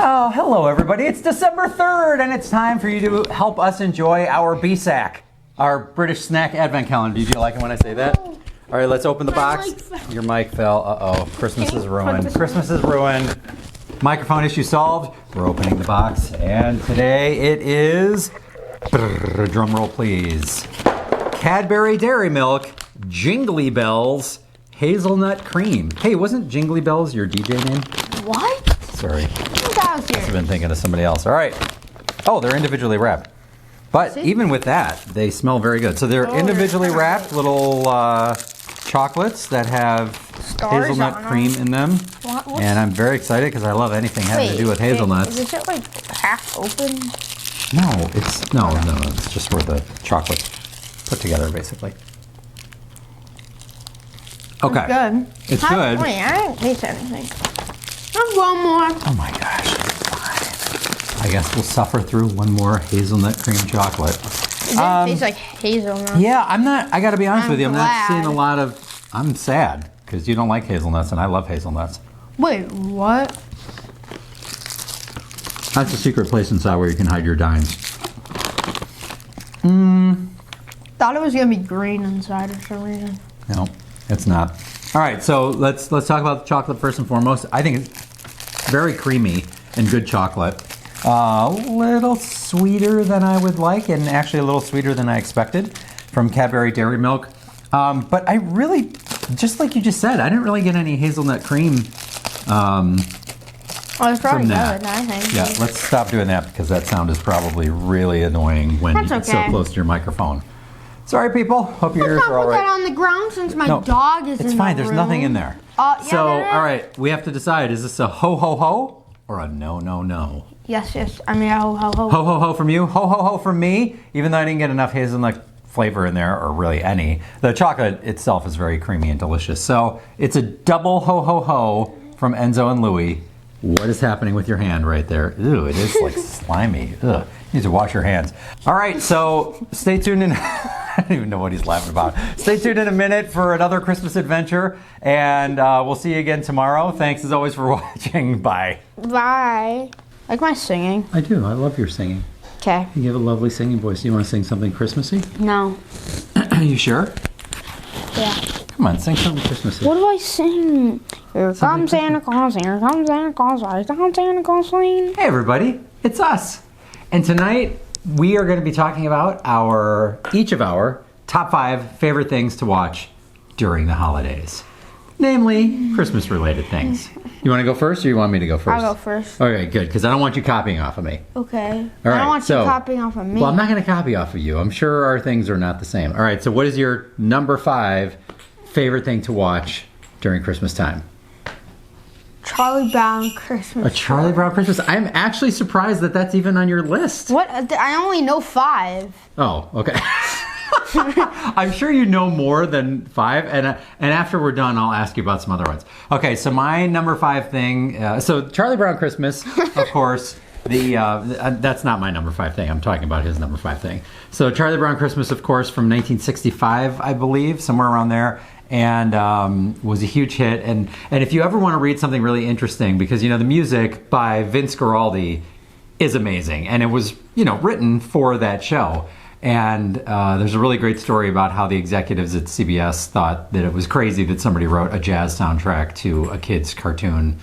Oh, hello everybody. It's December 3rd and it's time for you to help us enjoy our B-SAC, our British Snack Advent Calendar. Do you like it when I say that? All right, let's open the box. Your mic fell. Uh-oh, Christmas is ruined. Christmas is ruined. Microphone issue solved. We're opening the box and today it is, drum roll please, Cadbury Dairy Milk, Jingly Bells, Hazelnut Cream. Hey, wasn't Jingly Bells your DJ name? What? Sorry. I've been thinking of somebody else. All right. Oh, they're individually wrapped. But even with that, they smell very good. So they're individually wrapped little chocolates that have hazelnut cream in them. And I'm very excited because I love anything having to do with hazelnuts. Is it like half open? No, it's no. It's just where the chocolate's put together, basically. Okay. It's good. It's good. Wait, I didn't taste anything. I'll one more. Oh my gosh. Fine. I guess we'll suffer through one more hazelnut cream chocolate. It didn't taste like hazelnut. Yeah, I gotta be honest with you, I'm not glad. seeing a lot of, I'm sad because you don't like hazelnuts and I love hazelnuts. Wait, what? That's a secret place inside where you can hide your dimes. Thought it was gonna be green inside for some reason. No, it's not. All right, so let's talk about the chocolate first and foremost. I think it's very creamy and good chocolate. A little sweeter than I would like, and actually a little sweeter than I expected from Cadbury Dairy Milk. But I really, just like you just said, I didn't really get any hazelnut cream It's probably from that. good, I think. Yeah, let's stop doing that because that sound is probably really annoying when it's so close to your microphone. Sorry, people. Hope your ears are all right. Put that on the ground since my dog is in the room. It's fine. There's nothing in there. Yeah, so, all right, we have to decide: is this a ho ho ho or a no no no? Yes. I mean, ho ho ho. Ho ho ho from you. Ho ho ho from me. Even though I didn't get enough hazelnut flavor in there, or really any, the chocolate itself is very creamy and delicious. So it's a double ho ho ho from Enzo and Louie. What is happening with your hand right there? Ew, it is like slimy. Ugh. You need to wash your hands. All right, so stay tuned in. I don't even know what he's laughing about. Stay tuned in a minute for another Christmas adventure, and we'll see you again tomorrow. Thanks as always for watching. Bye. Bye. Like my singing. I do. I love your singing. Okay. You have a lovely singing voice. You want to sing something Christmassy? No. You sure? Yeah. Come on, sing something Christmassy. What do I sing? Here comes Santa Claus, here comes Santa Claus, here comes Santa Claus. Hey everybody, it's us. And tonight we are going to be talking about each of our top 5 favorite things to watch during the holidays. Namely, Christmas related things. You want to go first or you want me to go first? I'll go first. Okay, good, because I don't want you copying off of me. Okay. All right, I don't want you copying off of me. Well, I'm not going to copy off of you. I'm sure our things are not the same. All right, so what is your number 5 favorite thing to watch during Christmas time? Charlie Brown Christmas. A Charlie Brown Christmas. I'm actually surprised that that's even on your list. What? I only know 5. Oh, okay. I'm sure you know more than 5, and after we're done, I'll ask you about some other ones. Okay, so my number 5 thing. So Charlie Brown Christmas, of course. That's not my number 5 thing. I'm talking about his number 5 thing. So Charlie Brown Christmas, of course, from 1965, I believe, somewhere around there. And was a huge hit. And if you ever want to read something really interesting, because the music by Vince Guaraldi is amazing, and it was written for that show. And there's a really great story about how the executives at CBS thought that it was crazy that somebody wrote a jazz soundtrack to a kid's cartoon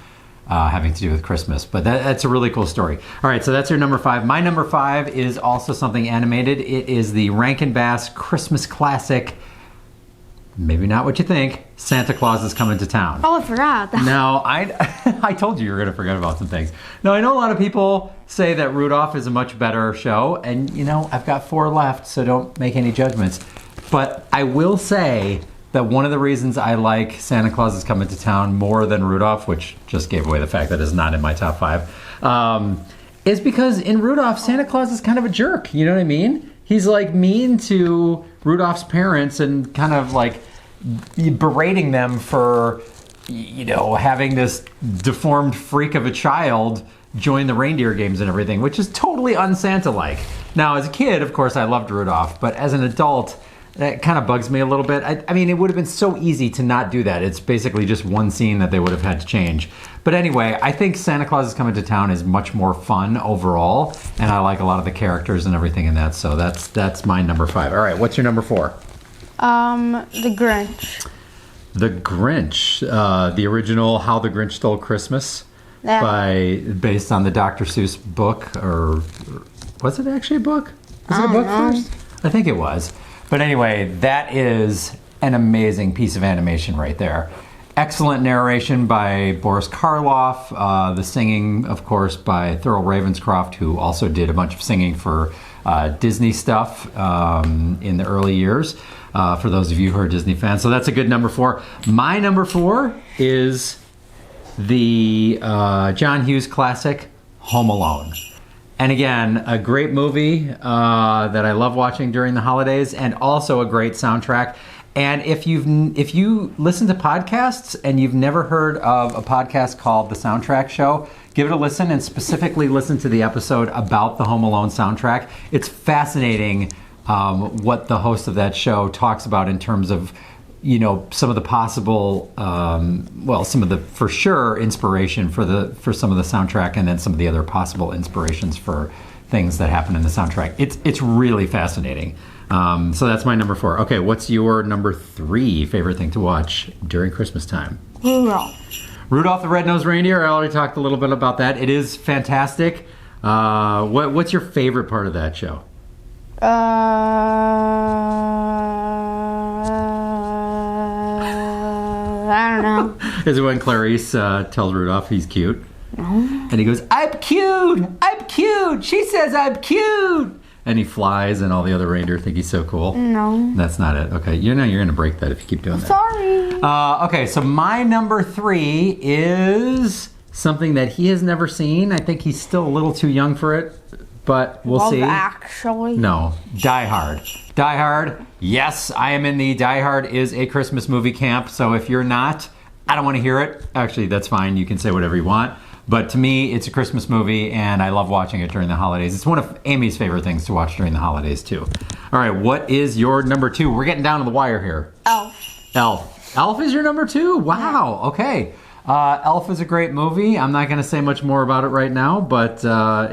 having to do with Christmas. But that's a really cool story. All right, so that's your number 5. My number 5 is also something animated. It is the Rankin-Bass Christmas classic. Maybe not what you think. Santa Claus is Coming to Town. Oh, I forgot. Now, I told you were going to forget about some things. Now, I know a lot of people say that Rudolph is a much better show, and I've got 4 left, so don't make any judgments. But I will say that one of the reasons I like Santa Claus is Coming to Town more than Rudolph, which just gave away the fact that it's not in my top 5, is because in Rudolph, Santa Claus is kind of a jerk. You know what I mean? He's like mean to Rudolph's parents and kind of like berating them for, having this deformed freak of a child join the reindeer games and everything, which is totally un-Santa-like. Now, as a kid, of course, I loved Rudolph, but as an adult, that kind of bugs me a little bit. I mean, it would have been so easy to not do that. It's basically just one scene that they would have had to change. But anyway, I think Santa Claus is Coming to Town is much more fun overall, and I like a lot of the characters and everything in that. So that's my number 5. All right, what's your number 4? The Grinch. The Grinch, the original How the Grinch Stole Christmas, based on the Dr. Seuss book, or was it actually a book? Was it a book first? I think it was. But anyway, that is an amazing piece of animation right there. Excellent narration by Boris Karloff. The singing, of course, by Thurl Ravenscroft, who also did a bunch of singing for Disney stuff in the early years, for those of you who are Disney fans. So that's a good number 4. My number 4 is the John Hughes classic, Home Alone. And again, a great movie that I love watching during the holidays, and also a great soundtrack. And if you listen to podcasts and you've never heard of a podcast called The Soundtrack Show, give it a listen, and specifically listen to the episode about the Home Alone soundtrack. It's fascinating what the host of that show talks about in terms of, some of the possible, some of the for sure inspiration for some of the soundtrack, and then some of the other possible inspirations for things that happen in the soundtrack. It's really fascinating. So that's my number 4. Okay, what's your number 3 favorite thing to watch during Christmas time? Rudolph the Red-Nosed Reindeer. I already talked a little bit about that. It is fantastic. What's your favorite part of that show? I don't know. Is it when Clarice tells Rudolph he's cute? No. And he goes, I'm cute! I'm cute! She says I'm cute! And he flies, and all the other reindeer think he's so cool. No. That's not it. Okay, you're going to break that if you keep doing that. Sorry. Okay, so my number 3 is something that he has never seen. I think he's still a little too young for it, but we'll see. Actually. No, Die Hard. Die Hard, yes, I am in the Die Hard is a Christmas movie camp, so if you're not, I don't want to hear it. Actually, that's fine. You can say whatever you want. But to me, it's a Christmas movie, and I love watching it during the holidays. It's one of Amy's favorite things to watch during the holidays, too. All right, what is your number 2? We're getting down to the wire here. Elf. Elf is your number 2? Wow, okay. Elf is a great movie. I'm not going to say much more about it right now, but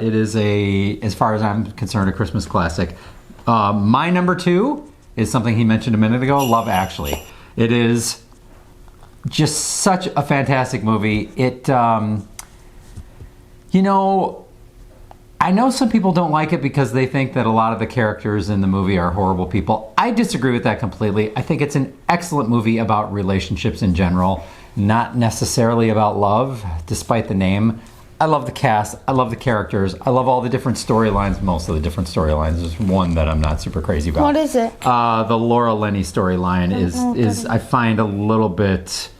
it is, as far as I'm concerned, a Christmas classic. My number 2 is something he mentioned a minute ago, Love Actually. It is just such a fantastic movie. It... I know some people don't like it because they think that a lot of the characters in the movie are horrible people. I disagree with that completely. I think it's an excellent movie about relationships in general, not necessarily about love, despite the name. I love the cast. I love the characters. I love all the different storylines, most of the different storylines. There's one that I'm not super crazy about. What is it? The Laura Linney storyline is I find a little bit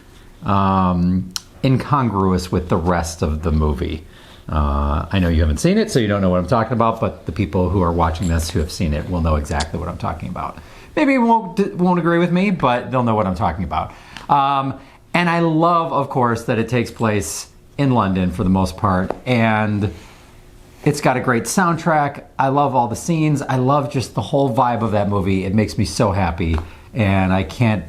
incongruous with the rest of the movie. I know you haven't seen it, so you don't know what I'm talking about, but the people who are watching this who have seen it will know exactly what I'm talking about. Maybe won't agree with me, but they'll know what I'm talking about. And I love, of course, that it takes place in London for the most part, and it's got a great soundtrack. I love all the scenes. I love just the whole vibe of that movie. It makes me so happy, and I can't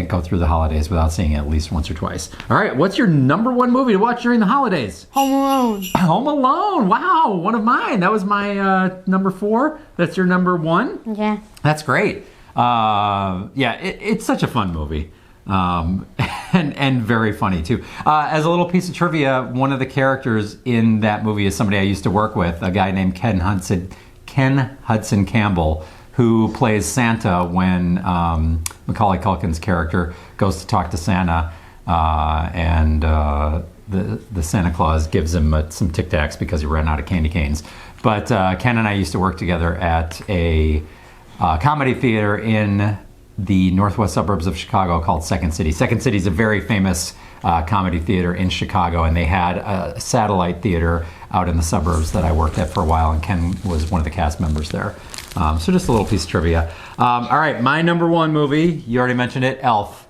go through the holidays without seeing it at least once or twice. All right, what's your number 1 movie to watch during the holidays? Home Alone. Home Alone. Wow, one of mine. That was my number 4. That's your number 1? Yeah. That's great. It's such a fun movie. And very funny too. As a little piece of trivia, one of the characters in that movie is somebody I used to work with, a guy named Ken Hudson Campbell, who plays Santa when Macaulay Culkin's character goes to talk to Santa, and the Santa Claus gives him some Tic Tacs because he ran out of candy canes. But Ken and I used to work together at a comedy theater in the northwest suburbs of Chicago called Second City. Second City is a very famous comedy theater in Chicago, and they had a satellite theater out in the suburbs that I worked at for a while, and Ken was one of the cast members there. So just a little piece of trivia. All right, my number 1 movie, you already mentioned it, Elf.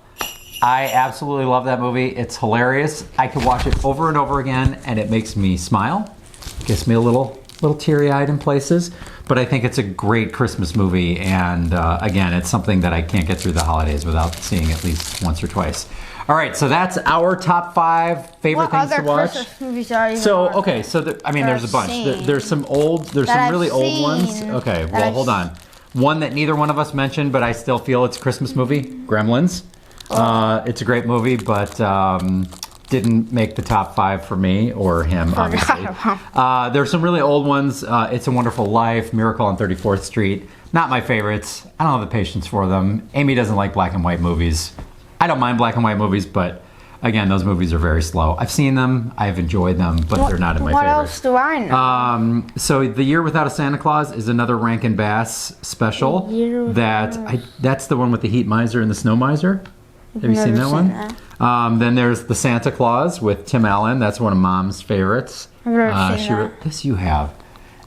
I absolutely love that movie. It's hilarious. I could watch it over and over again, and it makes me smile. Gets me a little little teary-eyed in places. But I think it's a great Christmas movie, and again, it's something that I can't get through the holidays without seeing at least once or twice. All right, so that's our top 5 favorite things to watch. Christmas movies are you So, watching? okay, so there's a bunch. There's some really old ones. Okay, well, hold on. One that neither one of us mentioned, but I still feel it's a Christmas movie, Gremlins. It's a great movie, but didn't make the top 5 for me or him, obviously. There's some really old ones. It's a Wonderful Life, Miracle on 34th Street. Not my favorites. I don't have the patience for them. Amy doesn't like black and white movies. I don't mind black and white movies, but again, those movies are very slow. I've seen them, I've enjoyed them, but they're not in my favorites. What else do I know? So The Year Without a Santa Claus is another Rankin-Bass special. That's the one with the Heat Miser and the Snow Miser. Have you seen that one? Then there's The Santa Claus with Tim Allen. That's one of Mom's favorites. I've never seen that. Yes, you have.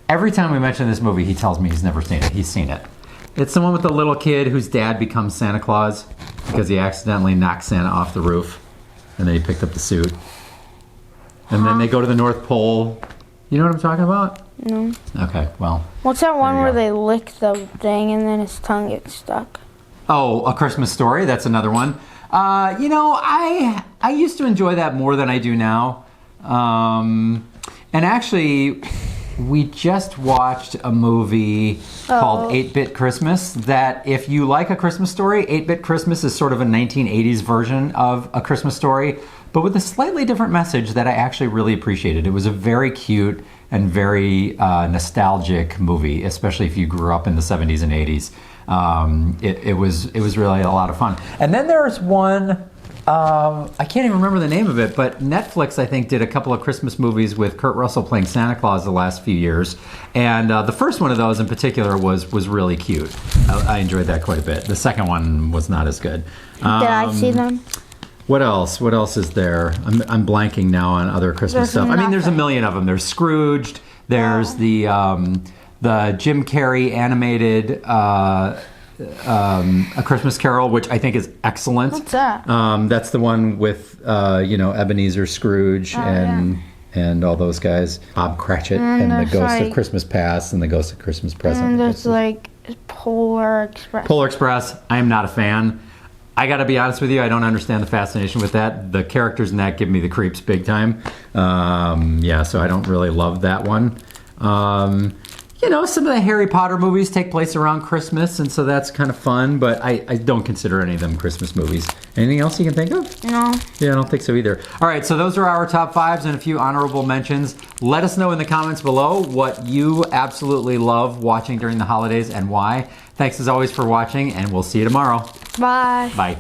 Every time we mention this movie, he tells me he's never seen it. He's seen it. It's the one with the little kid whose dad becomes Santa Claus because he accidentally knocked Santa off the roof, and then he picked up the suit. And then they go to the North Pole. You know what I'm talking about? No. Okay, well. What's that one where they lick the thing and then his tongue gets stuck? Oh, A Christmas Story. That's another one. I used to enjoy that more than I do now. And actually, we just watched a movie called 8-Bit Christmas that if you like A Christmas Story, 8-Bit Christmas is sort of a 1980s version of A Christmas Story, but with a slightly different message that I actually really appreciated. It was a very cute and very nostalgic movie, especially if you grew up in the 70s and 80s. It was really a lot of fun. And then there's one, I can't even remember the name of it, but Netflix, I think, did a couple of Christmas movies with Kurt Russell playing Santa Claus the last few years. And the first one of those in particular was really cute. I enjoyed that quite a bit. The second one was not as good. Did I see them? What else? What else is there? I'm blanking now on other Christmas stuff. I mean, there's a million of them. There's Scrooged. There's the Jim Carrey animated A Christmas Carol, which I think is excellent. What's that? That's the one with Ebenezer Scrooge and all those guys. Bob Cratchit and the Ghost of Christmas Past and the Ghost of Christmas Present. And there's like Polar Express. Polar Express. I am not a fan. I got to be honest with you, I don't understand the fascination with that. The characters in that give me the creeps big time. So I don't really love that one. Some of the Harry Potter movies take place around Christmas, and so that's kind of fun, but I don't consider any of them Christmas movies. Anything else you can think of? No. Yeah, I don't think so either. All right, so those are our top 5s and a few honorable mentions. Let us know in the comments below what you absolutely love watching during the holidays and why. Thanks as always for watching, and we'll see you tomorrow. Bye. Bye.